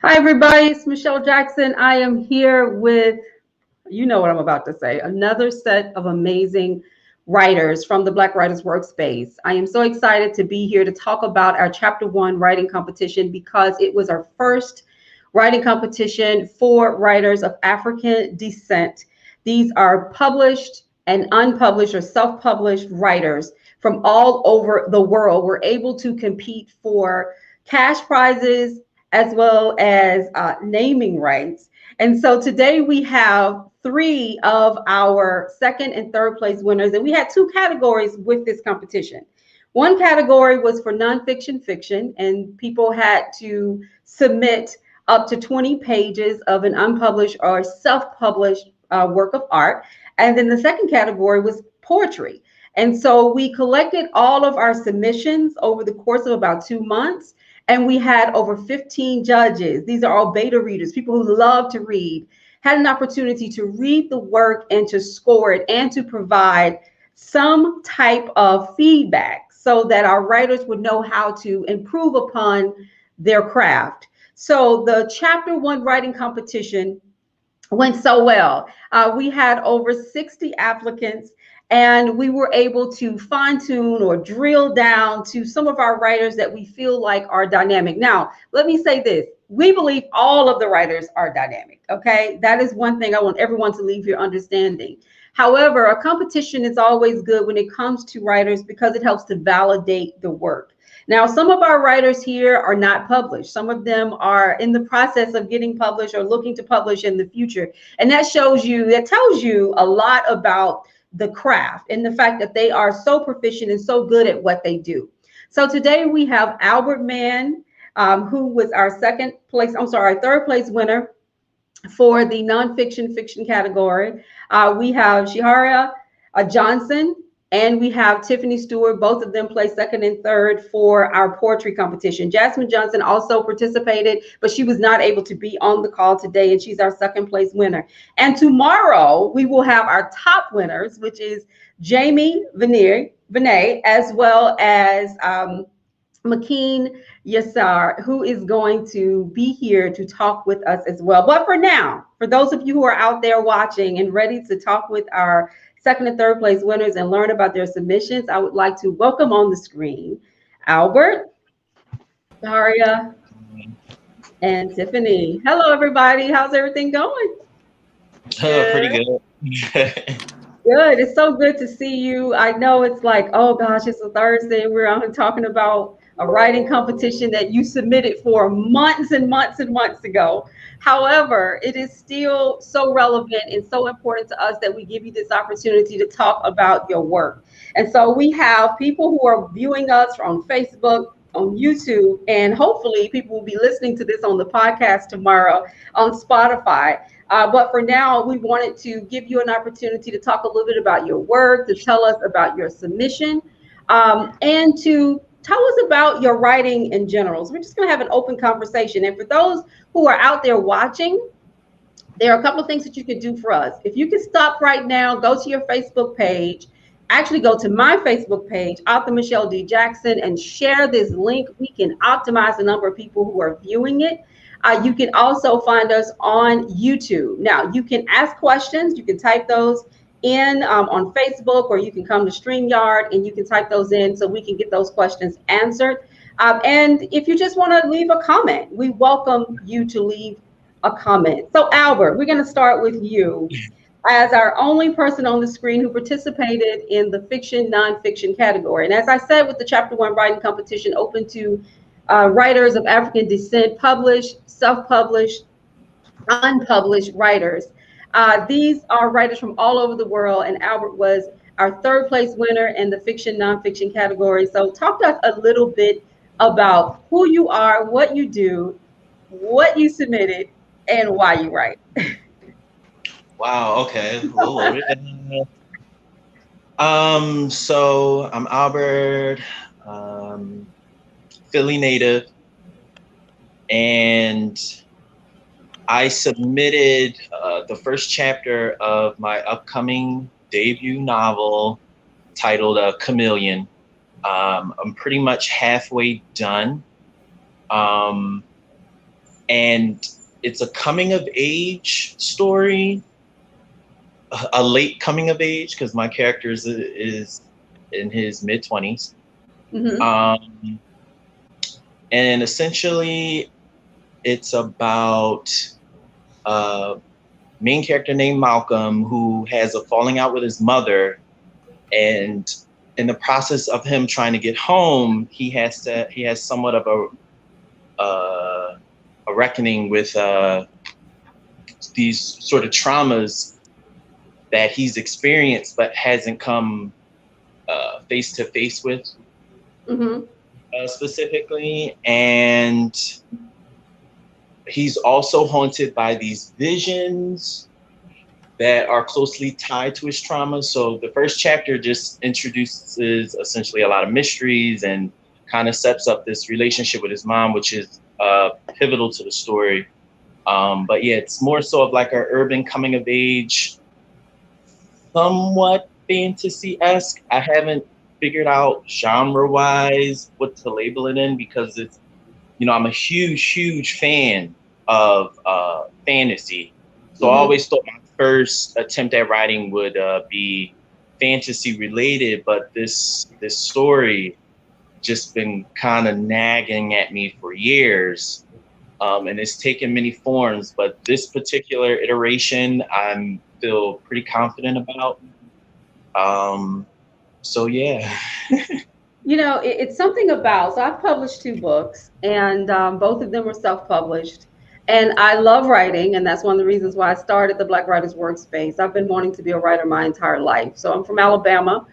Hi, everybody. It's Michelle Jackson. I am here with, you know what I'm about to say, another set of amazing writers from the Black Writers Workspace. I am so excited to be here to talk about our Chapter 1 writing competition because it was our first writing competition for writers of African descent. These are published and unpublished or self published writers from all over the world. We're able to compete for cash prizes as well as naming rights. And so today we have three of our second and third place winners, and we had two categories with this competition. One category was for nonfiction fiction, and people had to submit up to 20 pages of an unpublished or self-published work of art. And then the second category was poetry. And so we collected all of our submissions over the course of about 2 months. And we had over 15 judges. These are all beta readers, people who love to read, had an opportunity to read the work and to score it and to provide some type of feedback so that our writers would know how to improve upon their craft. So the Chapter 1 writing competition went so well. We had over 60 applicants, and we were able to fine tune or drill down to some of our writers that we feel like are dynamic. Now, let me say this. We believe all of the writers are dynamic, okay? That is one thing I want everyone to leave here understanding. However, a competition is always good when it comes to writers because it helps to validate the work. Now, some of our writers here are not published. Some of them are in the process of getting published or looking to publish in the future. And that tells you a lot about the craft and the fact that they are so proficient and so good at what they do. So today we have Albert Mann, who was our third place winner for the nonfiction fiction category. We have Shehariah Johnson, and we have Tiffany Stewart. Both of them placed second and third for our poetry competition. Jasmine Johnson also participated, but she was not able to be on the call today, and she's our second place winner. And tomorrow we will have our top winners, which is Jamie Vinay, as well as Makeen Yassar, who is going to be here to talk with us as well. But for now, for those of you who are out there watching and ready to talk with our second and third place winners and learn about their submissions, I would like to welcome on the screen Albert, Daria, and Tiffany. Hello, everybody. How's everything going? Pretty good. Good. It's so good to see you. I know it's like, oh gosh, it's a Thursday. We're on talking about a writing competition that you submitted for months and months and months ago. However, it is still so relevant and so important to us that we give you this opportunity to talk about your work. And so we have people who are viewing us on Facebook, on YouTube, and hopefully people will be listening to this on the podcast tomorrow on Spotify. But for now, we wanted to give you an opportunity to talk a little bit about your work, to tell us about your submission, and to tell us about your writing in general. So we're just going to have an open conversation. And for those who are out there watching, there are a couple of things that you can do for us. If you can stop right now, go to your Facebook page, actually go to my Facebook page, author Michelle D. Jackson, and share this link. We can optimize the number of people who are viewing it. You can also find us on YouTube. Now, you can ask questions. You can type those in on Facebook, or you can come to StreamYard and you can type those in so we can get those questions answered. And if you just want to leave a comment, we welcome you to leave a comment. So, Albert, we're going to start with you as our only person on the screen who participated in the fiction nonfiction category. And as I said, with the Chapter 1 writing competition open to writers of African descent, published, self-published, unpublished writers. These are writers from all over the world, and Albert was our third place winner in the fiction nonfiction category. So talk to us a little bit about who you are, what you do, what you submitted, and why you write. Wow. Okay. A little loaded. So I'm Albert, Philly native, and I submitted the first chapter of my upcoming debut novel titled Chameleon. I'm pretty much halfway done. and it's a coming of age story, a late coming of age, because my character is in his mid-20s. Mm-hmm. Um, and essentially, it's about a main character named Malcolm who has a falling out with his mother, and in the process of him trying to get home, he has somewhat of a reckoning with these sort of traumas that he's experienced but hasn't come face to face with Mm-hmm. specifically. And he's also haunted by these visions that are closely tied to his trauma. So the first chapter just introduces essentially a lot of mysteries and kind of sets up this relationship with his mom, which is pivotal to the story. But yeah, it's more so of like an urban coming of age, somewhat fantasy-esque. I haven't figured out genre-wise what to label it in, because it's, I'm a huge fan of fantasy. So I Mm-hmm. always thought my first attempt at writing would be fantasy related, but this story just been kind of nagging at me for years. And it's taken many forms, but this particular iteration I'm feel pretty confident about. So yeah. It's something about, so I've published two books, and both of them were self-published. And I love writing, and that's one of the reasons why I started the Black Writers Workspace. I've been wanting to be a writer my entire life. So I'm from Alabama,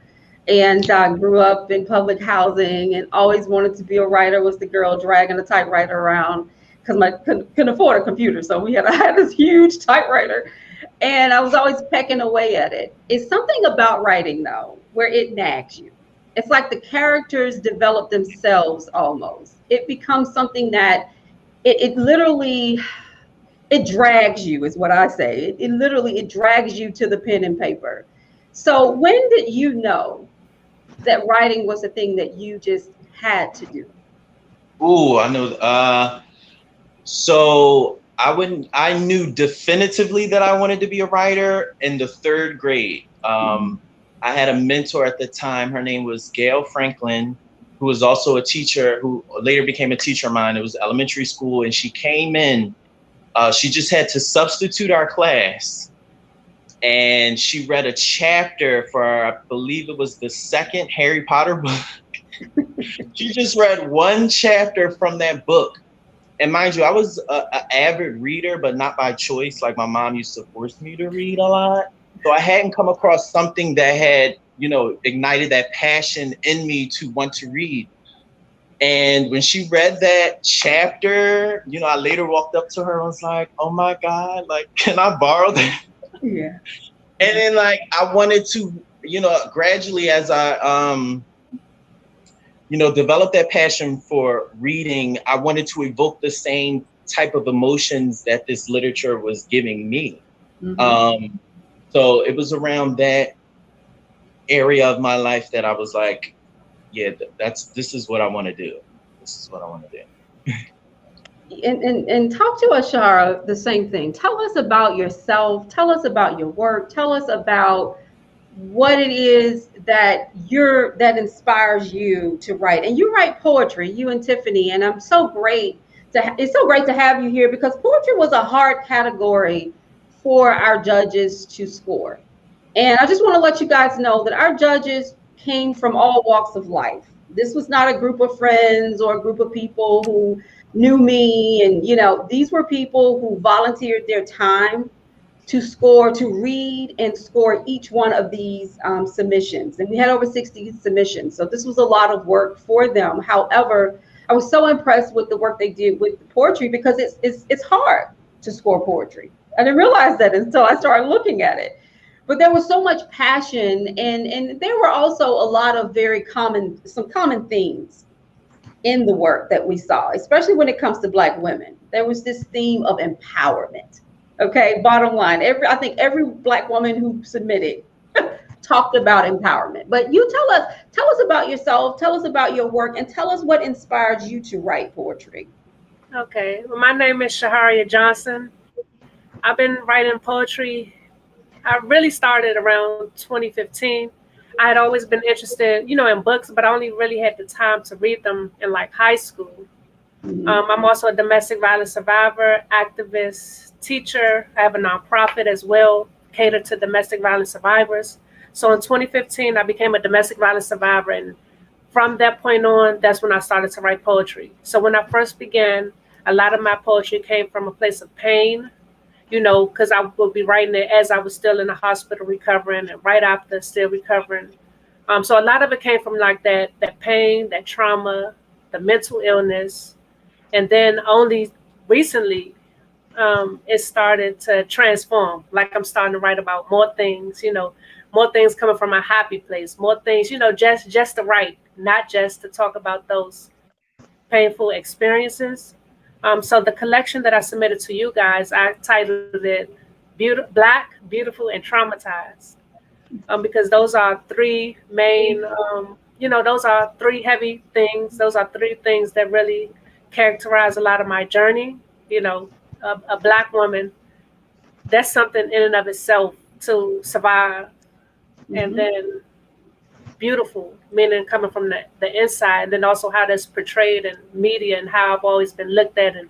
and I grew up in public housing and always wanted to be a writer. Was the girl dragging a typewriter around because I couldn't afford a computer. So I had this huge typewriter, and I was always pecking away at it. It's something about writing, though, where it nags you. It's like the characters develop themselves almost. It becomes something that it literally it drags you, is what I say. It literally it drags you to the pen and paper. So when did you know that writing was a thing that you just had to do? Ooh, I know. So I knew definitively that I wanted to be a writer in the third grade. I had a mentor at the time. Her name was Gail Franklin, who was also a teacher, who later became a teacher of mine. It was elementary school, and she came in. She just had to substitute our class, and she read a chapter for, I believe it was the second Harry Potter book. She just read one chapter from that book. And mind you, I was an avid reader, but not by choice. Like, my mom used to force me to read a lot. So I hadn't come across something that had, ignited that passion in me to want to read. And when she read that chapter, I later walked up to her and was like, oh my God, like, can I borrow that? Yeah. And then, like, I wanted to, gradually, as I, develop that passion for reading, I wanted to evoke the same type of emotions that this literature was giving me. Mm-hmm. So it was around that area of my life that I was like, yeah, this is what I want to do. This is what I want to do. And talk to us, Shara, the same thing. Tell us about yourself. Tell us about your work. Tell us about what it is that inspires you to write. And you write poetry, you and Tiffany, and it's so great to have you here, because poetry was a hard category for our judges to score. And I just want to let you guys know that our judges came from all walks of life. This was not a group of friends or a group of people who knew me. And, these were people who volunteered their time to read and score each one of these submissions. And we had over 60 submissions. So this was a lot of work for them. However, I was so impressed with the work they did with the poetry, because it's hard to score poetry. I didn't realize that until I started looking at it. But there was so much passion, and there were also a lot of some common themes in the work that we saw, especially when it comes to Black women. There was this theme of empowerment. Okay, bottom line, I think every Black woman who submitted talked about empowerment. But you tell us about yourself, tell us about your work, and tell us what inspired you to write poetry. Okay. Well, my name is Shehariah Johnson. I've been writing poetry. I really started around 2015. I had always been interested, in books, but I only really had the time to read them in like high school. Mhm. I'm also a domestic violence survivor, activist, teacher. I have a nonprofit as well, catered to domestic violence survivors. So in 2015, I became a domestic violence survivor. And from that point on, that's when I started to write poetry. So when I first began, a lot of my poetry came from a place of pain, because I would be writing it as I was still in the hospital recovering and right after still recovering. So a lot of it came from like that pain, that trauma, the mental illness, and then only recently it started to transform. Like I'm starting to write about more things, more things coming from a happy place, more things, just to write, not just to talk about those painful experiences. So the collection that I submitted to you guys, I titled it Black, Beautiful, and Traumatized, because those are three main, those are three heavy things. Those are three things that really characterize a lot of my journey. You know, a Black woman, that's something in and of itself to survive. And Mhm. then beautiful, meaning coming from the inside, and then also how that's portrayed in media and how I've always been looked at and,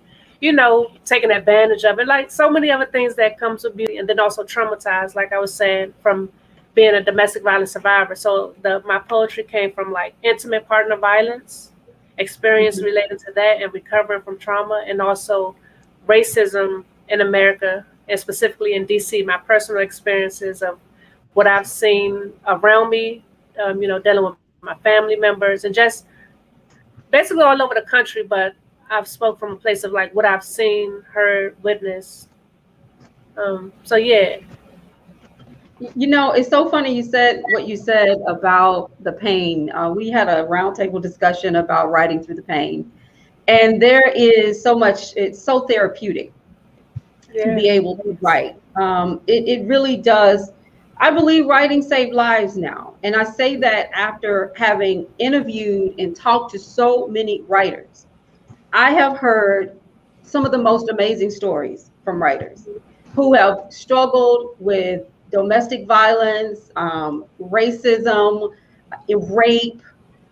taken advantage of it. Like so many other things that comes with beauty, and then also traumatized, like I was saying, from being a domestic violence survivor. So my poetry came from like intimate partner violence, experience Mhm. related to that and recovering from trauma, and also racism in America and specifically in DC, my personal experiences of what I've seen around me, dealing with my family members and just basically all over the country. But I've spoke from a place of like what I've seen, heard, witnessed. So yeah, It's so funny you said what you said about the pain. We had a roundtable discussion about writing through the pain, and there is so much. It's so therapeutic to yeah, be able to write. It really does. I believe writing saved lives now. And I say that after having interviewed and talked to so many writers. I have heard some of the most amazing stories from writers who have struggled with domestic violence, racism, rape,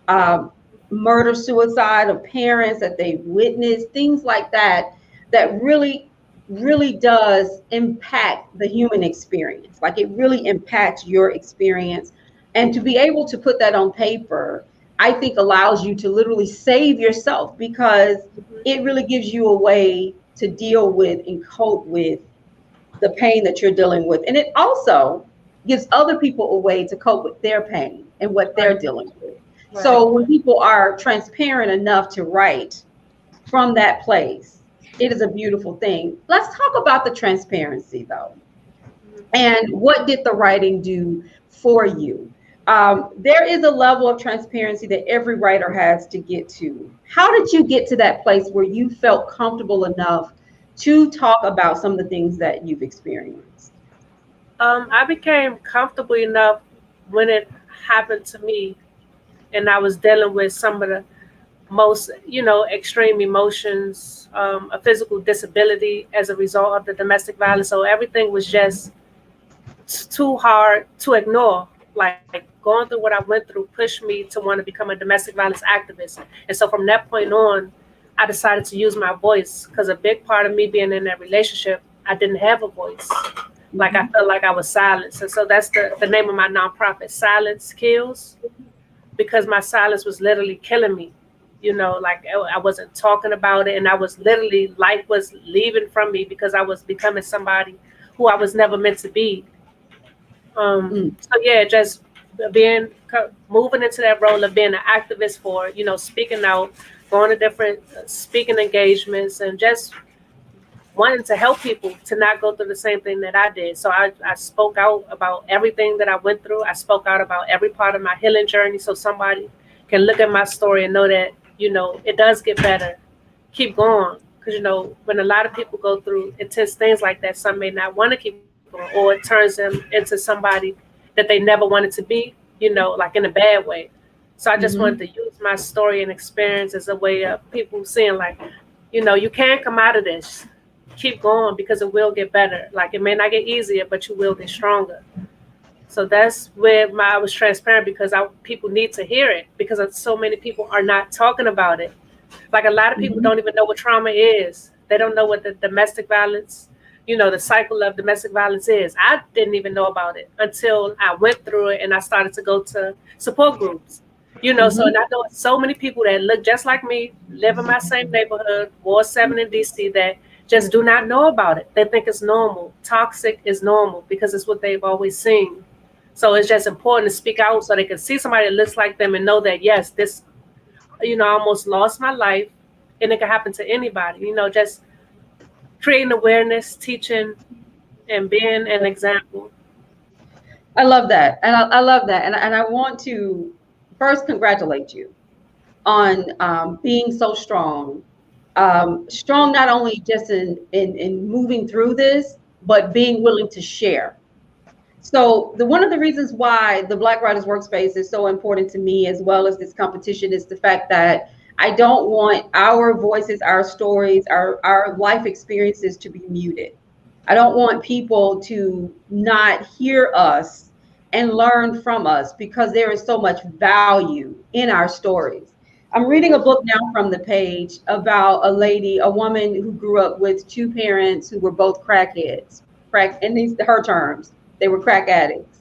um, murder, suicide of parents that they witnessed, things like that, that really does impact the human experience. Like it really impacts your experience. And to be able to put that on paper, I think allows you to literally save yourself because it really gives you a way to deal with and cope with the pain that you're dealing with. And it also gives other people a way to cope with their pain and what they're right, dealing with. right. So when people are transparent enough to write from that place, it is a beautiful thing. Let's talk about the transparency though. And what did the writing do for you? There is a level of transparency that every writer has to get to. How did you get to that place where you felt comfortable enough to talk about some of the things that you've experienced? I became comfortable enough when it happened to me, and I was dealing with some of the most, extreme emotions, a physical disability as a result of the domestic violence. So everything was just too hard to ignore. Like going through what I went through pushed me to want to become a domestic violence activist. And so from that point on, I decided to use my voice because a big part of me being in that relationship, I didn't have a voice. Like I Mhm. felt like I was silenced. And so that's the name of my nonprofit, Silence Kills, because my silence was literally killing me. Like I wasn't talking about it, and I was literally life was leaving from me because I was becoming somebody who I was never meant to be. Mm. So yeah, just being moving into that role of being an activist for speaking out, going to different speaking engagements, and just wanting to help people to not go through the same thing that I did. So I spoke out about everything that I went through. I spoke out about every part of my healing journey so somebody can look at my story and know that, it does get better. Keep going. Because, when a lot of people go through intense things like that, some may not want to keep going, or it turns them into somebody that they never wanted to be, like in a bad way. So I just wanted to Mhm. use my story and experience as a way of people seeing, like, You can come out of this. Keep going because it will get better. Like it may not get easier, but you will get stronger. So that's where I was transparent because people need to hear it because so many people are not talking about it. Like a lot of people Mhm. don't even know what trauma is. They don't know what the domestic violence, the cycle of domestic violence is. I didn't even know about it until I went through it and I started to go to support groups. So Mhm. and I know so many people that look just like me, live in my same neighborhood, Ward 7 in DC, that just do not know about it. They think it's normal. Toxic is normal because it's what they've always seen. So it's just important to speak out so they can see somebody that looks like them and know that, yes, this, I almost lost my life and it can happen to anybody, just creating awareness, teaching, and being an example. I love that, and I love that, and I want to first congratulate you on being so strong. Strong not only just in moving through this, but being willing to share. So the one of the reasons why the Black Writers Workspace is so important to me, as well as this competition, is the fact that I don't want our voices, our stories, our life experiences to be muted. I don't want people to not hear us and learn from us because there is so much value in our stories. I'm reading a book now from the page about a lady, a woman who grew up with two parents who were both crackheads. Crack, and these her terms. They were crack addicts.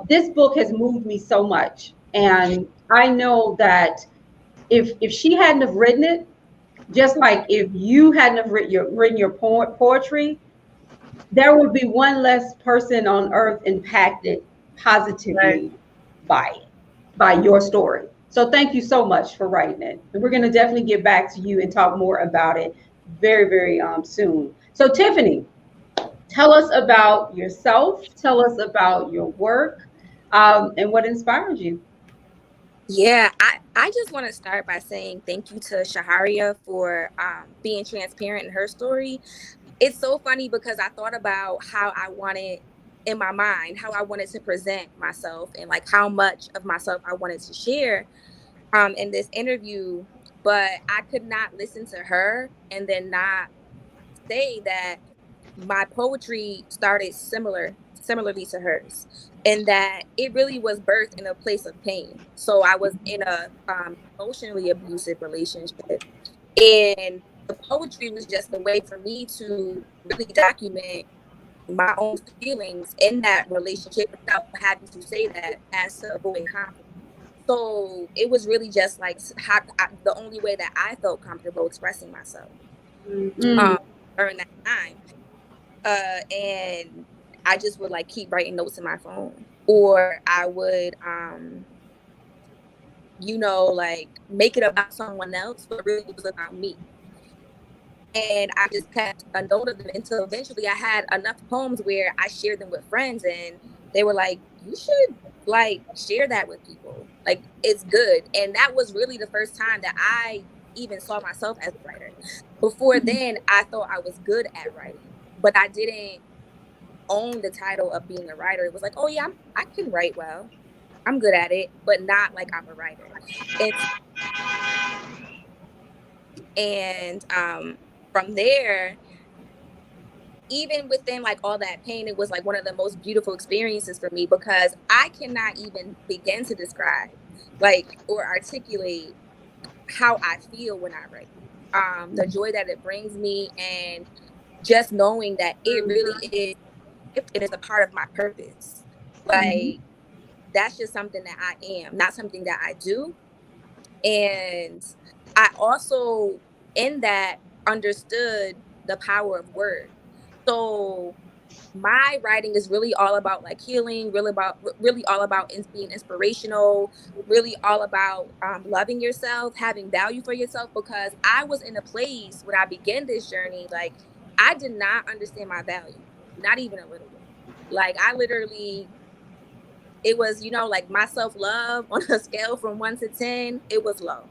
This book has moved me so much, and I know that if she hadn't have written it, just like if you hadn't have written your poetry, there would be one less person on earth impacted Right. positively by it, by your story. So thank you so much for writing it. And we're going to definitely get back to you and talk more about it very, very soon. So Tiffany, tell us about yourself. Tell us about your work, and what inspired you. Yeah, I just want to start by saying thank you to Shehariah for being transparent in her story. It's so funny because I thought about how I wanted in my mind, how I wanted to present myself and like how much of myself I wanted to share in this interview, but I could not listen to her and then not say that my poetry started similarly to hers, and that it really was birthed in a place of pain. So I was in a emotionally abusive relationship, and the poetry was just a way for me to really document my own feelings in that relationship without having to say that as to avoid conflict. So it was really just like the only way that I felt comfortable expressing myself Mm-hmm. Mm, um, during that time. And I just would like keep writing notes in my phone, or I would, like make it about someone else, but really it was about me. And I just kept a note of them until eventually I had enough poems where I shared them with friends, and they were like, "You should like share that with people. Like it's good." And that was really the first time that I even saw myself as a writer. Before then, I thought I was good at writing, but I didn't own the title of being a writer. It was like, oh yeah, I can write well. I'm good at it, but not like I'm a writer. And from there, even within like all that pain, it was like one of the most beautiful experiences for me because I cannot even begin to describe like or articulate how I feel when I write. The joy that it brings me and just knowing that it really is it is a part of my purpose. mhm, Like that's just something that I am, not something that I do. And I also, in that, understood the power of word. So my writing is really all about like healing, really all about being inspirational, really all about loving yourself, having value for yourself. Because I was in a place when I began this journey, like I did not understand my value, not even a little bit. Like I literally it was, like my self love on a scale from 1 to 10, it was low.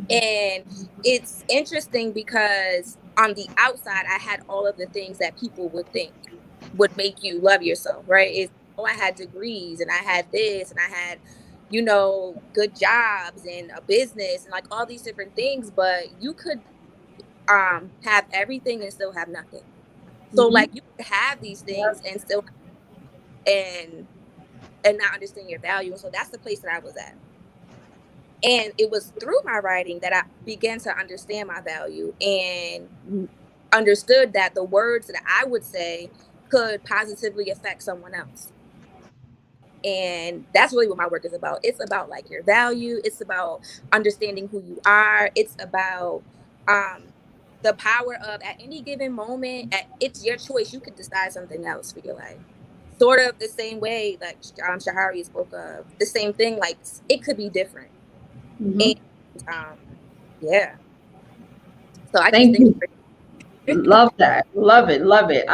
And it's interesting because on the outside, I had all of the things that people would think would make you love yourself, right? I had degrees and I had this and I had, good jobs and a business and like all these different things. But you could have everything and still have nothing. So Mm-hmm. like you can have these things and still and not understand your value. And so that's the place that I was at. And it was through my writing that I began to understand my value and understood that the words that I would say could positively affect someone else. And that's really what my work is about. It's about like your value. It's about understanding who you are. It's about the power of at any given moment, it's your choice. You could decide something else for your life. Sort of the same way like Shehariah spoke of, the same thing, like it could be different. Mm-hmm. And yeah. So I just Thank think you. Love that. Love it. Love it.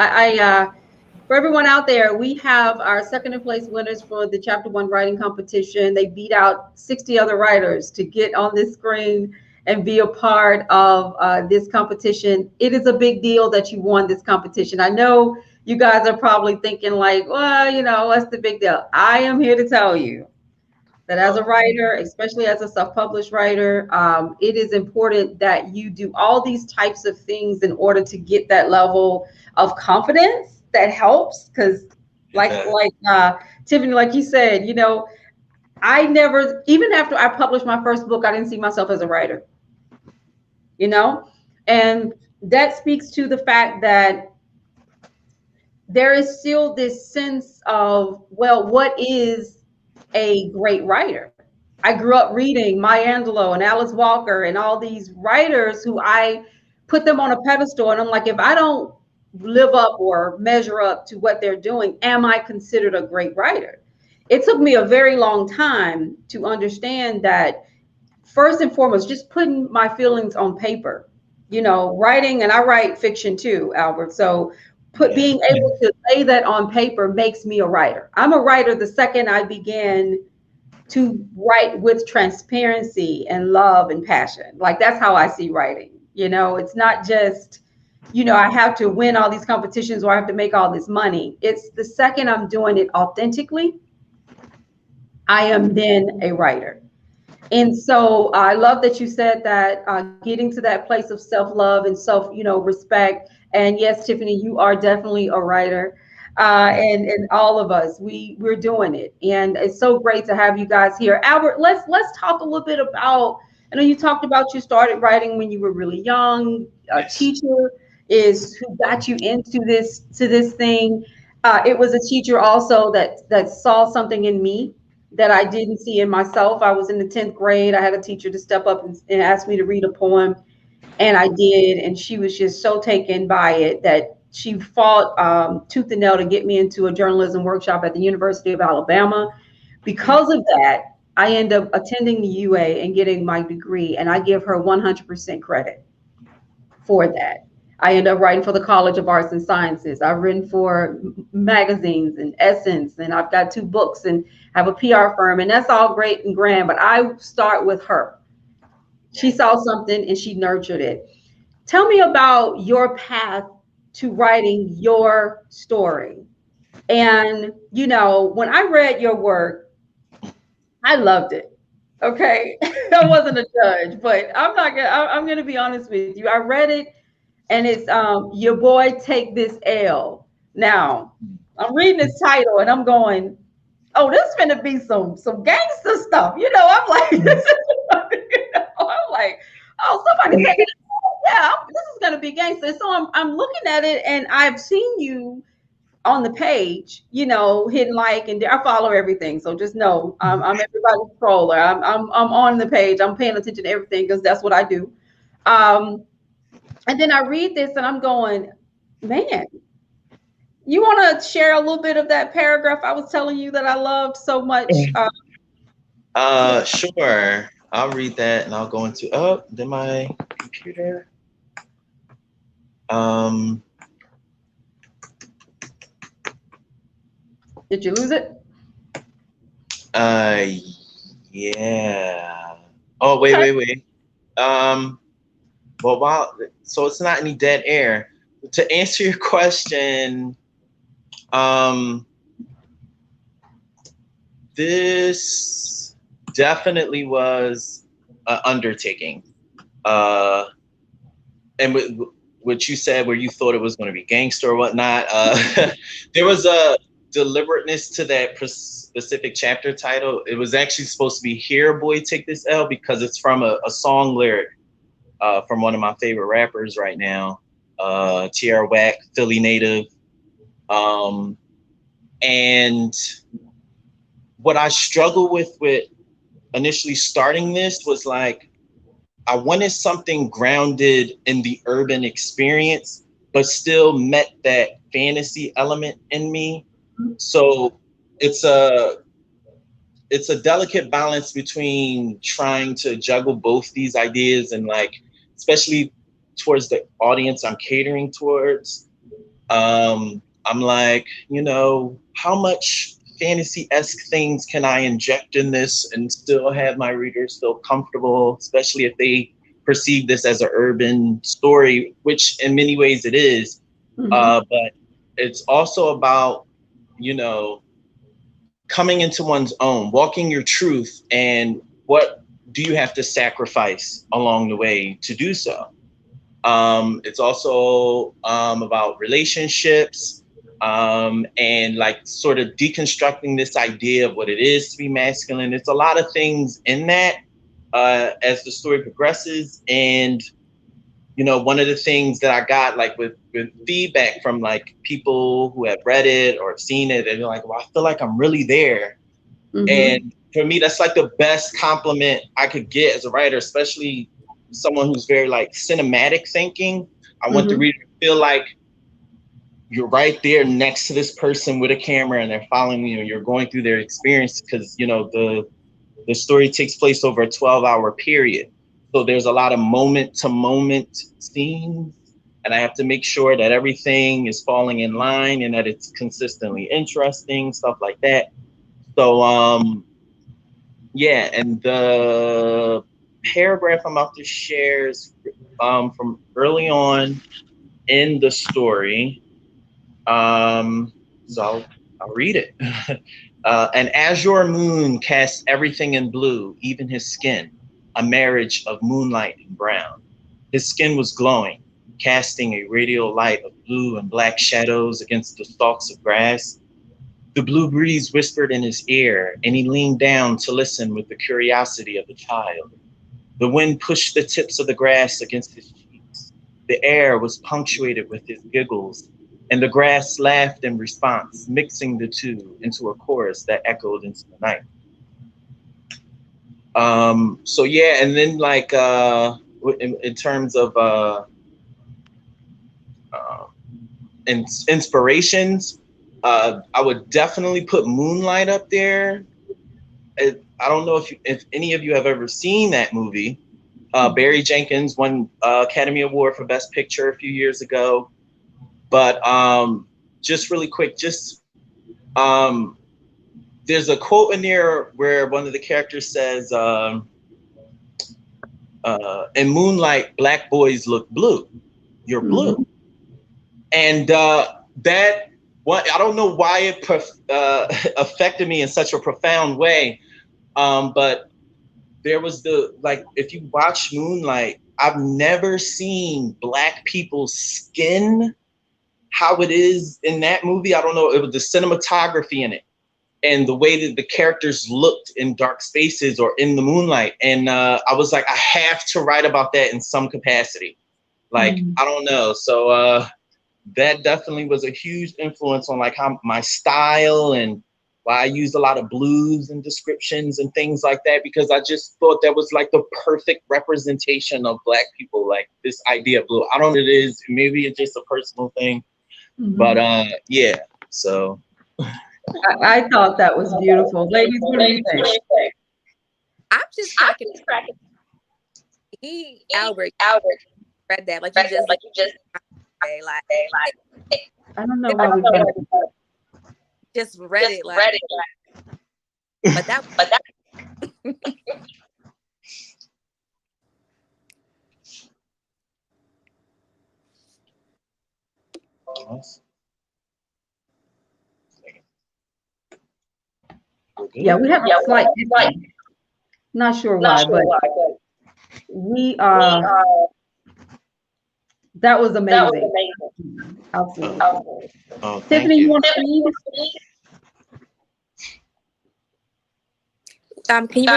For everyone out there, we have our second in place winners for the Chapter 1 writing competition. They beat out 60 other writers to get on this screen and be a part of this competition. It is a big deal that you won this competition. I know you guys are probably thinking like, well, you know, what's the big deal? I am here to tell you that as a writer, especially as a self-published writer, it is important that you do all these types of things in order to get that level of confidence that helps. Because like Tiffany, like you said, you know, I never, even after I published my first book, I didn't see myself as a writer, you know, and that speaks to the fact that there is still this sense of, well, what is a great writer? I grew up reading Maya Angelou and Alice Walker and all these writers who I put them on a pedestal. And I'm like, if I don't live up or measure up to what they're doing, am I considered a great writer? It took me a very long time to understand that, first and foremost, just putting my feelings on paper, you know, writing, and I write fiction too, Albert. So being able to lay that on paper makes me a writer. I'm a writer the second I began to write with transparency and love and passion. Like that's how I see writing. You know, it's not just, you know, I have to win all these competitions or I have to make all this money. It's the second I'm doing it authentically, I am then a writer. And so I love that you said that getting to that place of self-love and self, you know, respect. And yes, Tiffany, you are definitely a writer. And all of us, we're doing it. And it's so great to have you guys here. Albert, let's talk a little bit about, I know you talked about you started writing when you were really young. A teacher is who got you into this thing. It was a teacher also that saw something in me that I didn't see in myself. I was in the 10th grade. I had a teacher to step up and ask me to read a poem, and I did. And she was just so taken by it that she fought tooth and nail to get me into a journalism workshop at the University of Alabama. Because of that, I end up attending the UA and getting my degree, and I give her 100% credit for that. I end up writing for the College of Arts and Sciences. I've written for magazines and Essence, and I've got 2 books and have a PR firm, and that's all great and grand, but I start with her. She saw something and she nurtured it. Tell me about your path to writing your story. And, you know, when I read your work, I loved it. Okay. I wasn't a judge, but I'm gonna be honest with you. I read it and it's your boy take this L. Now, I'm reading this title and I'm going, oh, this is gonna be some gangster stuff. You know, I'm like, this is, you know, I'm like, oh, somebody take it. Yeah, this is gonna be gangster. So I'm looking at it and I've seen you on the page, you know, hitting like, and I follow everything. So just know I'm everybody's troller. I'm on the page. I'm paying attention to everything because that's what I do. And then I read this and I'm going, man, you want to share a little bit of that paragraph I was telling you that I loved so much? Sure. I'll read that and I'll go into then my computer. Did you lose it? Yeah. Oh, wait. Well, so it's not any dead air. To answer your question, this definitely was an undertaking. and what you said, where you thought it was going to be gangster or whatnot, there was a deliberateness to that specific chapter title. It was actually supposed to be "Here, Boy, Take This L" because it's from a song lyric from one of my favorite rappers right now, Tierra Whack, Philly native. And what I struggled with initially starting this was like, I wanted something grounded in the urban experience, but still met that fantasy element in me. So it's a delicate balance between trying to juggle both these ideas and like, especially towards the audience I'm catering towards. I'm like, how much fantasy-esque things can I inject in this and still have my readers feel comfortable, especially if they perceive this as an urban story, which in many ways it is. But it's also about, coming into one's own, walking your truth, and what do you have to sacrifice along the way to do so. It's also about relationships, and like sort of deconstructing this idea of what it is to be masculine. It's a lot of things in that as the story progresses. And, one of the things that I got like with feedback from like people who have read it or seen it, and they're like, well, I feel like I'm really there. And for me, that's like the best compliment I could get as a writer, especially someone who's very like cinematic thinking. I want the reader to feel like you're right there next to this person with a camera and they're following you and you're going through their experience, because the story takes place over a 12-hour period. So there's a lot of moment to moment scenes, and I have to make sure that everything is falling in line and that it's consistently interesting, stuff like that. So yeah, and the paragraph I'm about to share is from early on in the story. So I'll read it. An azure moon casts everything in blue, even his skin, a marriage of moonlight and brown. His skin was glowing, casting a radial light of blue and black shadows against the stalks of grass. The blue breeze whispered in his ear, and he leaned down to listen with the curiosity of a child. The wind pushed the tips of the grass against his cheeks. The air was punctuated with his giggles, and the grass laughed in response, mixing the two into a chorus that echoed into the night. So yeah, and then like in terms of inspirations, I would definitely put Moonlight up there. I don't know if any of you have ever seen that movie. Barry Jenkins won Academy Award for Best Picture a few years ago. But just really quick, there's a quote in there where one of the characters says, in moonlight, black boys look blue. You're blue. And that, I don't know why it affected me in such a profound way. But there was if you watch Moonlight, I've never seen black people's skin how it is in that movie. I don't know. It was the cinematography in it and the way that the characters looked in dark spaces or in the moonlight. And I was like, I have to write about that in some capacity. I don't know. So that definitely was a huge influence on like how my style and why I used a lot of blues and descriptions and things like that, because I just thought that was like the perfect representation of black people, like this idea of blue. I don't know what it is. Maybe it's just a personal thing. But yeah, so. I thought that was beautiful. Ladies, what do you think? I'm just cracking. Albert read that like you just I don't know why we can't. Just read it like. But that. Yeah, we have a slight. Not sure why, but we are. That was amazing. Absolutely. Oh, thank Tiffany, you you. want to read? Can you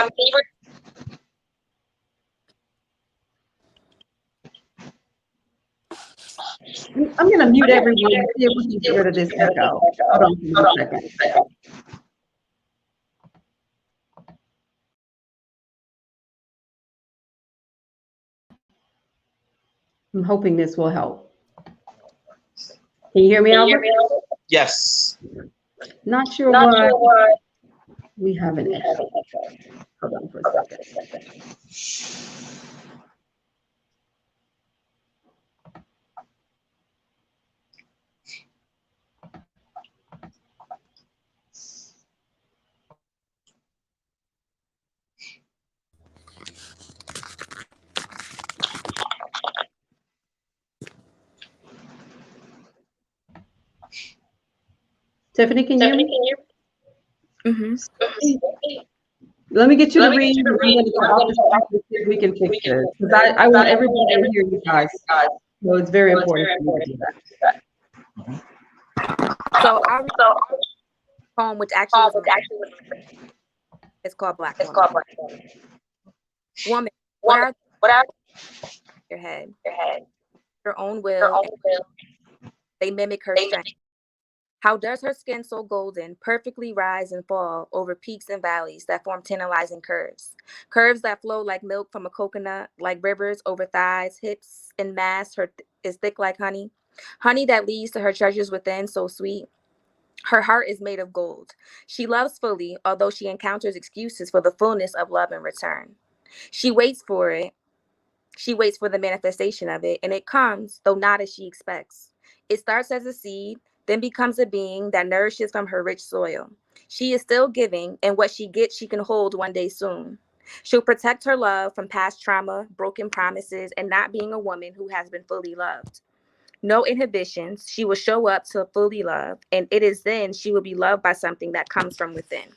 I'm going to mute everyone and see if we can get rid of this echo. Hold on for a second. I'm hoping this will help. Can you hear me, Albert? Yes. Not sure why we have an echo. Hold on for a second. Tiffany, can you hear me? Mm-hmm. Let me get you to read. I'm going to go off the speaker to see if we can fix this. Because I want everybody to hear you guys. So it's very important for me to do that. So I'll read the poem, which actually it's called Black Woman. Woman, what are your head? Her own will. They mimic her strength. How does her skin so golden perfectly rise and fall over peaks and valleys that form tantalizing curves? Curves that flow like milk from a coconut, like rivers over thighs, hips, and mass is thick like honey. Honey that leads to her treasures within, so sweet. Her heart is made of gold. She loves fully, although she encounters excuses for the fullness of love in return. She waits for it. She waits for the manifestation of it, and it comes, though not as she expects. It starts as a seed, then becomes a being that nourishes from her rich soil. She is still giving, and what she gets, she can hold one day soon. She'll protect her love from past trauma, broken promises, and not being a woman who has been fully loved. No inhibitions. She will show up to fully love, and it is then she will be loved by something that comes from within.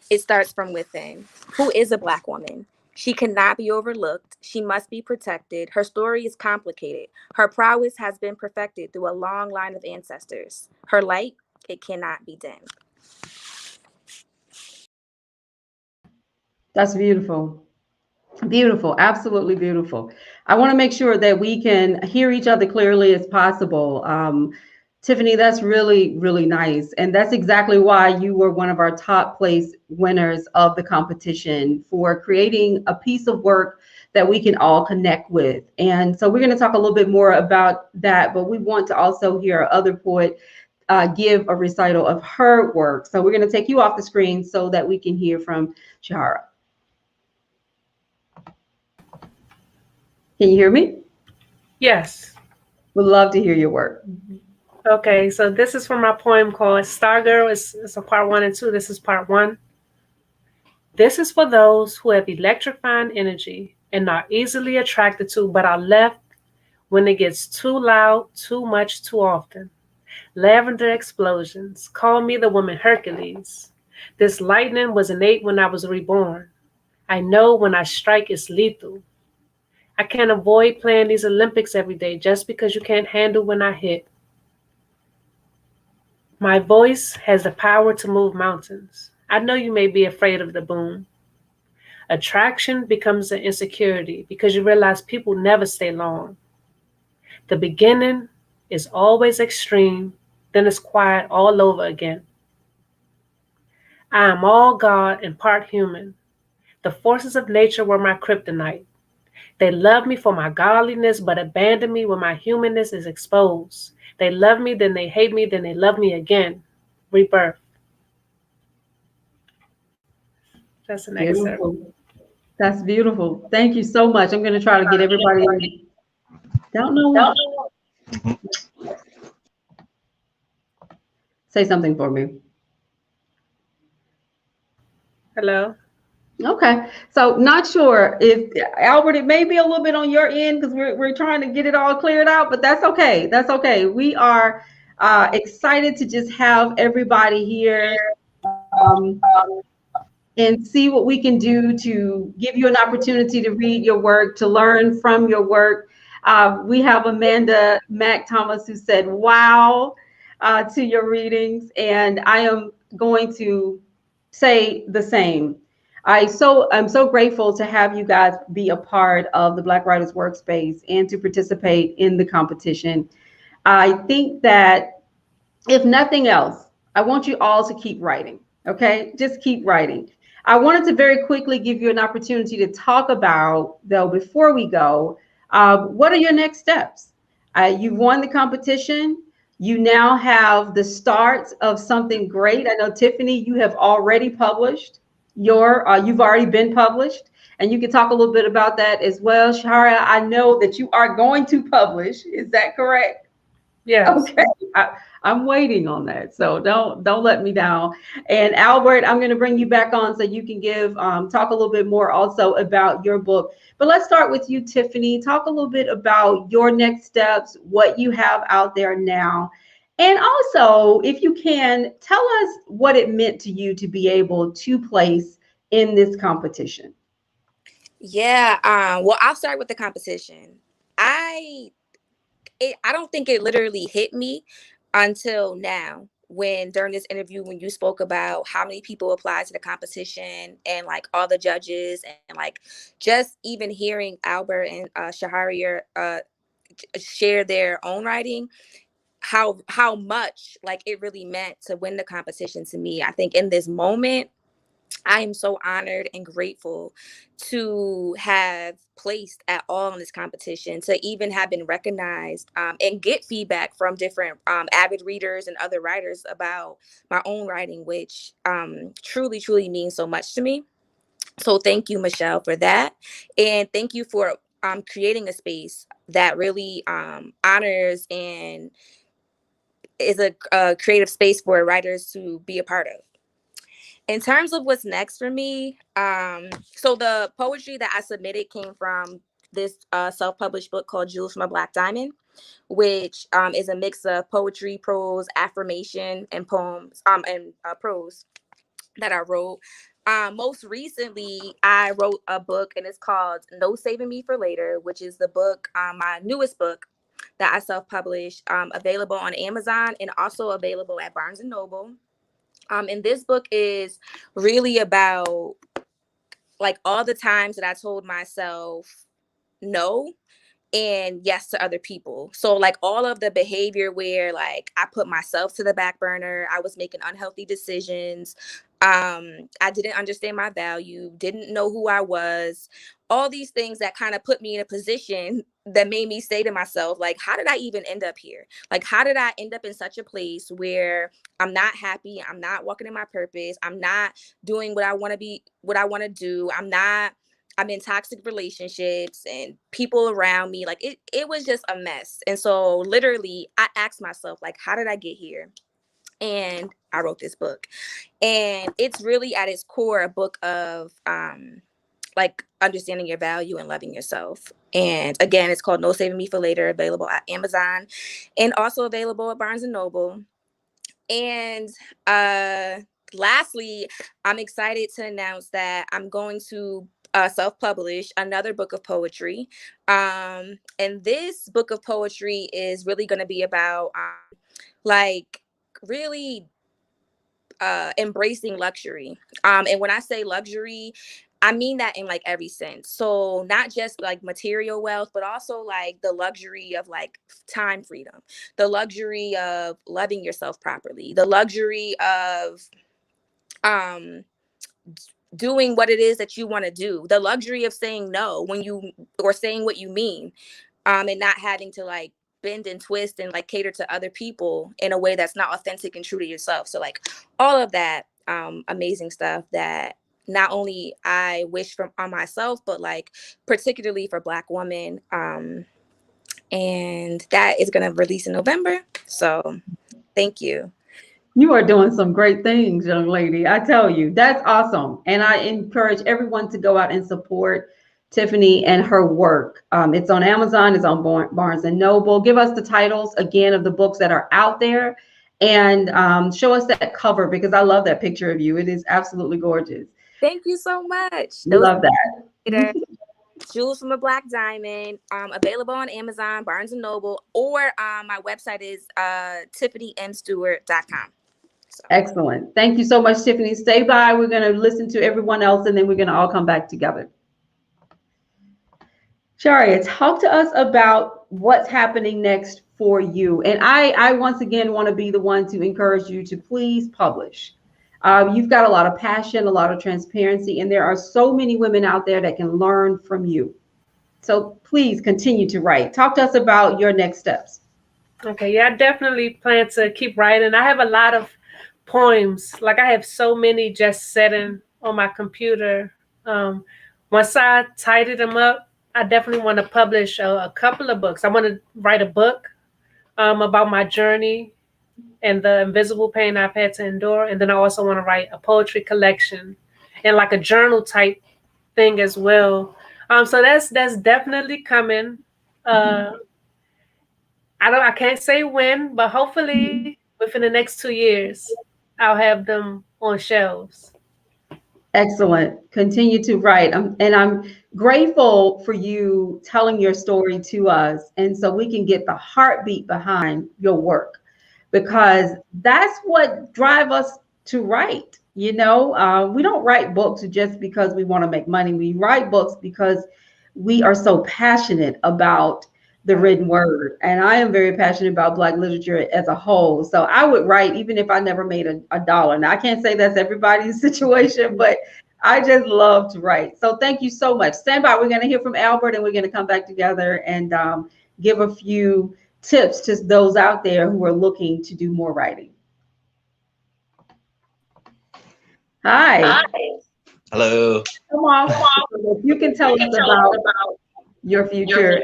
It starts from within. Who is a Black woman? She cannot be overlooked. She must be protected. Her story is complicated. Her prowess has been perfected through a long line of ancestors. Her light, it cannot be dimmed. That's beautiful. Beautiful. Absolutely beautiful. I want to make sure that we can hear each other clearly as possible. Tiffany, that's really, really nice. And that's exactly why you were one of our top place winners of the competition for creating a piece of work that we can all connect with. And so we're going to talk a little bit more about that, but we want to also hear our other poet give a recital of her work. So we're going to take you off the screen so that we can hear from Shehariah. Can you hear me? Yes. Would love to hear your work. Okay, so this is from my poem called Stargirl. It's a part 1 and 2. This is part 1. This is for those who have electrifying energy and are easily attracted to, but are left when it gets too loud, too much, too often. Lavender explosions. Call me the woman Hercules. This lightning was innate when I was reborn. I know when I strike, it's lethal. I can't avoid playing these Olympics every day just because you can't handle when I hit. My voice has the power to move mountains. I know you may be afraid of the boom. Attraction becomes an insecurity because you realize people never stay long. The beginning is always extreme, then it's quiet all over again. I am all God and part human. The forces of nature were my kryptonite. They love me for my godliness, but abandon me when my humanness is exposed. They love me, then they hate me, then they love me again. Rebirth. That's an excerpt. Beautiful. That's beautiful. Thank you so much. I'm going to try to get everybody. Don't know what. Say something for me. Hello. Okay, so not sure if Albert, it may be a little bit on your end because we're trying to get it all cleared out, but that's okay. That's okay. We are excited to just have everybody here and see what we can do to give you an opportunity to read your work, to learn from your work. We have Amanda Mac Thomas who said, wow, to your readings. And I am going to say the same. I'm so grateful to have you guys be a part of the Black Writers Workspace and to participate in the competition. I think that if nothing else, I want you all to keep writing. Okay, just keep writing. I wanted to very quickly give you an opportunity to talk about, though, before we go, what are your next steps? You've won the competition. You now have the start of something great. I know, Tiffany, you have already published you've already been published, and you can talk a little bit about that as well. Shehariah, I know that you are going to publish. Is that correct? Yes. Okay, I'm waiting on that, so don't let me down. And Albert, I'm going to bring you back on so you can give talk a little bit more also about your book. But let's start with you, Tiffany. Talk a little bit about your next steps, what you have out there now, and also, if you can, tell us what it meant to you to be able to place in this competition. Yeah. Well, I'll start with the competition. I don't think it literally hit me until now, when during this interview, when you spoke about how many people applied to the competition and like all the judges, and like just even hearing Albert and Shehariah share their own writing, how much like it really meant to win the competition to me. I think in this moment, I am so honored and grateful to have placed at all in this competition, to even have been recognized, and get feedback from different avid readers and other writers about my own writing, which truly, truly means so much to me. So thank you, Michelle, for that. And thank you for creating a space that really honors and is a creative space for writers to be a part of. In terms of what's next for me, so the poetry that I submitted came from this self-published book called Jewels from a Black Diamond, which is a mix of poetry, prose, affirmation, and poems, and prose that I wrote. Most recently, I wrote a book, and it's called No Saving Me for Later, which is the book, my newest book that I self-published, available on Amazon and also available at Barnes and Noble. And this book is really about like all the times that I told myself no and yes to other people. So like all of the behavior where like I put myself to the back burner, I was making unhealthy decisions. I didn't understand my value, didn't know who I was, all these things that kind of put me in a position that made me say to myself, like, how did I even end up here? Like, how did I end up in such a place where I'm not happy, I'm not walking in my purpose, I'm not doing what I want to be, what I want to do, I'm in toxic relationships and people around me. Like it was just a mess. And so literally I asked myself, like, how did I get here? And I wrote this book. And it's really at its core a book of like understanding your value and loving yourself. And again, it's called No Saving Me for Later, available at Amazon and also available at Barnes and Noble. And lastly, I'm excited to announce that I'm going to self-publish another book of poetry. And this book of poetry is really going to be about like really embracing luxury. And when I say luxury, I mean that in like every sense. So not just like material wealth, but also like the luxury of like time freedom, the luxury of loving yourself properly, the luxury of um doing what it is that you want to do, the luxury of saying no when you, or saying what you mean, and not having to like bend and twist and like cater to other people in a way that's not authentic and true to yourself. So like all of that amazing stuff that not only I wish from on myself, but like particularly for Black women. And that is going to release in November. So thank you. You are doing some great things, young lady. I tell you, that's awesome. And I encourage everyone to go out and support Tiffany and her work. It's on Amazon, it's on Barnes and Noble. Give us the titles again of the books that are out there, and show us that cover, because I love that picture of you. It is absolutely gorgeous. Thank you so much. Love that. Jewels from a Black Diamond, available on Amazon, Barnes and Noble, or my website is TiffanyMStewart.com. So. Excellent. Thank you so much, Tiffany. Stay by. We're going to listen to everyone else, and then we're going to all come back together. Shehariah, talk to us about what's happening next for you. And I once again want to be the one to encourage you to please publish. You've got a lot of passion, a lot of transparency, and there are so many women out there that can learn from you. So please continue to write. Talk to us about your next steps. Okay, yeah, I definitely plan to keep writing. I have a lot of poems. Like I have so many just sitting on my computer. Once I tidy them up, I definitely want to publish a couple of books. I want to write a book about my journey and the invisible pain I've had to endure. And then I also want to write a poetry collection and like a journal type thing as well. So that's definitely coming. I can't say when, but hopefully within the next 2 years, I'll have them on shelves. Excellent. Continue to write. And I'm grateful for you telling your story to us. And so we can get the heartbeat behind your work, because that's what drives us to write. We don't write books just because we want to make money. We write books because we are so passionate about the written word. And I am very passionate about Black literature as a whole. So I would write even if I never made a dollar. Now, I can't say that's everybody's situation, but I just love to write. So thank you so much. Stand by. We're going to hear from Albert, and we're going to come back together and give a few tips to those out there who are looking to do more writing. Hi. Hello. Come on. You can tell us about your future.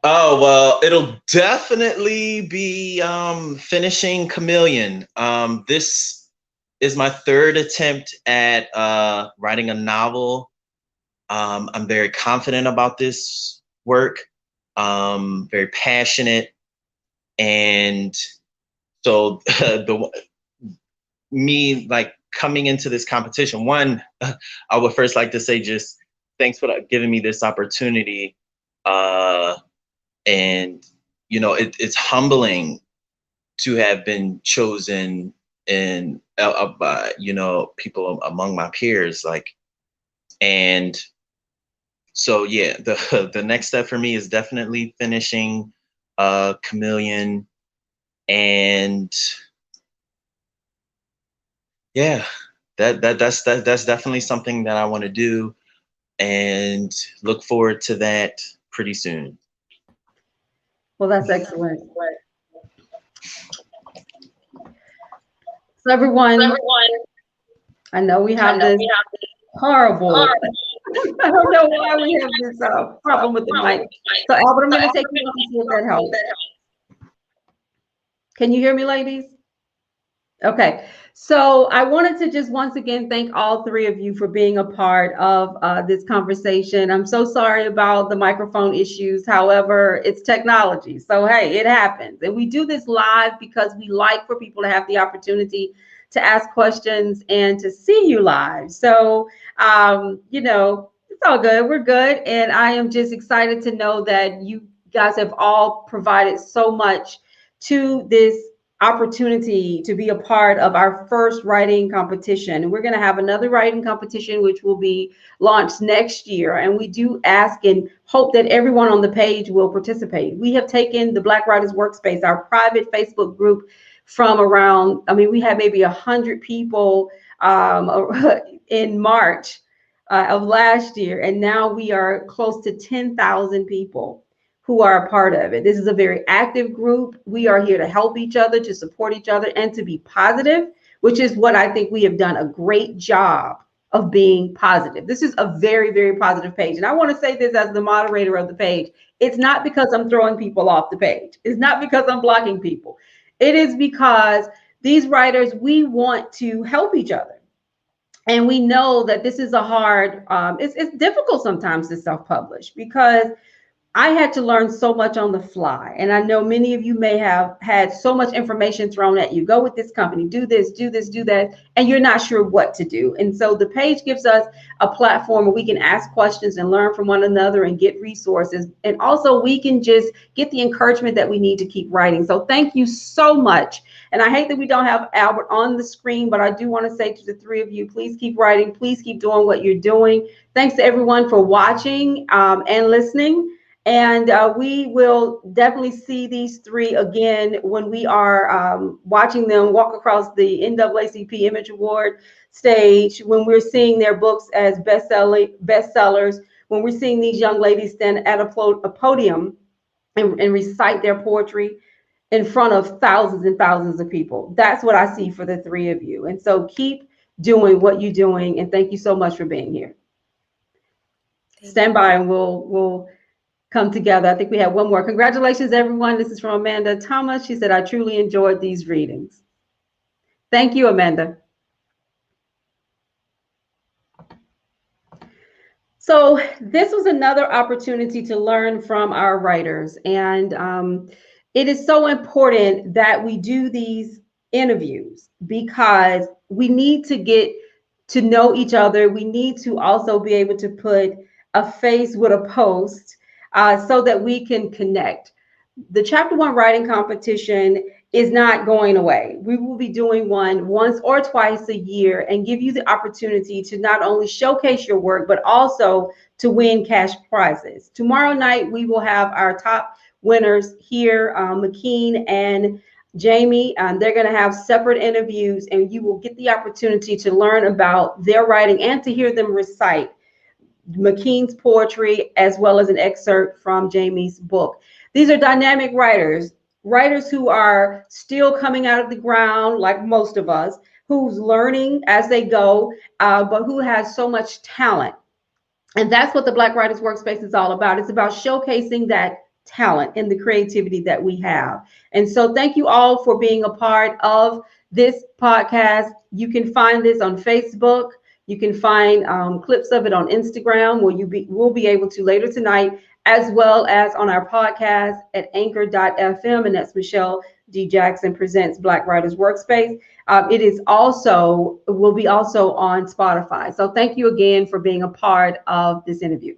Oh, well, it'll definitely be finishing Chameleon. This is my third attempt at writing a novel. I'm very confident about this work, very passionate. And so me like coming into this competition, one, I would first like to say just thanks for giving me this opportunity. And, it's humbling to have been chosen and by, people among my peers, and so, yeah, the next step for me is definitely finishing Chameleon, and yeah, that's definitely something that I want to do, and look forward to that pretty soon. Well, that's excellent. So everyone, I know we have this horrible, I don't know why we have this problem with the mic. So Albert, I'm going to take you off and see if that helps. Can you hear me, ladies? Okay, so I wanted to just once again thank all three of you for being a part of this conversation. I'm so sorry about the microphone issues. However, it's technology. So, hey, it happens. And we do this live because we like for people to have the opportunity to ask questions and to see you live. So, it's all good. We're good. And I am just excited to know that you guys have all provided so much to this opportunity to be a part of our first writing competition. And we're going to have another writing competition, which will be launched next year. And we do ask and hope that everyone on the page will participate. We have taken the Black Writers Workspace, our private Facebook group, from around, we had maybe 100 people in March of last year. And now we are close to 10,000 people who are a part of it. This is a very active group. We are here to help each other, to support each other, and to be positive, which is what I think we have done a great job of being positive. This is a very, very positive page. And I want to say this as the moderator of the page. It's not because I'm throwing people off the page. It's not because I'm blocking people. It is because these writers, we want to help each other. And we know that this is a hard, it's difficult sometimes to self-publish because I had to learn so much on the fly. And I know many of you may have had so much information thrown at you. Go with this company, do this, do this, do that. And you're not sure what to do. And so the page gives us a platform where we can ask questions and learn from one another and get resources. And also we can just get the encouragement that we need to keep writing. So thank you so much. And I hate that we don't have Albert on the screen, but I do want to say to the three of you, please keep writing. Please keep doing what you're doing. Thanks to everyone for watching and listening. And we will definitely see these three again when we are watching them walk across the NAACP Image Award stage, when we're seeing their books as bestsellers, when we're seeing these young ladies stand at a podium and recite their poetry in front of thousands and thousands of people. That's what I see for the three of you. And so keep doing what you're doing. And thank you so much for being here. Stand by and we'll come together. I think we have one more. Congratulations, everyone. This is from Amanda Thomas. She said, I truly enjoyed these readings. Thank you, Amanda. So this was another opportunity to learn from our writers. And it is so important that we do these interviews because we need to get to know each other. We need to also be able to put a face with a post so that we can connect. The Chapter 1 writing competition is not going away. We will be doing one once or twice a year and give you the opportunity to not only showcase your work, but also to win cash prizes. Tomorrow night, we will have our top winners here, McKean and Jamie. They're going to have separate interviews, and you will get the opportunity to learn about their writing and to hear them recite McKean's poetry, as well as an excerpt from Jamie's book. These are dynamic writers who are still coming out of the ground, like most of us, who's learning as they go, but who has so much talent. And that's what the Black Writers Workspace is all about. It's about showcasing that talent and the creativity that we have. And so thank you all for being a part of this podcast. You can find this on Facebook. You can find clips of it on Instagram, where we'll be able to later tonight, as well as on our podcast at anchor.fm, and that's Michelle D. Jackson Presents Black Writers Workspace. Will be also on Spotify. So thank you again for being a part of this interview.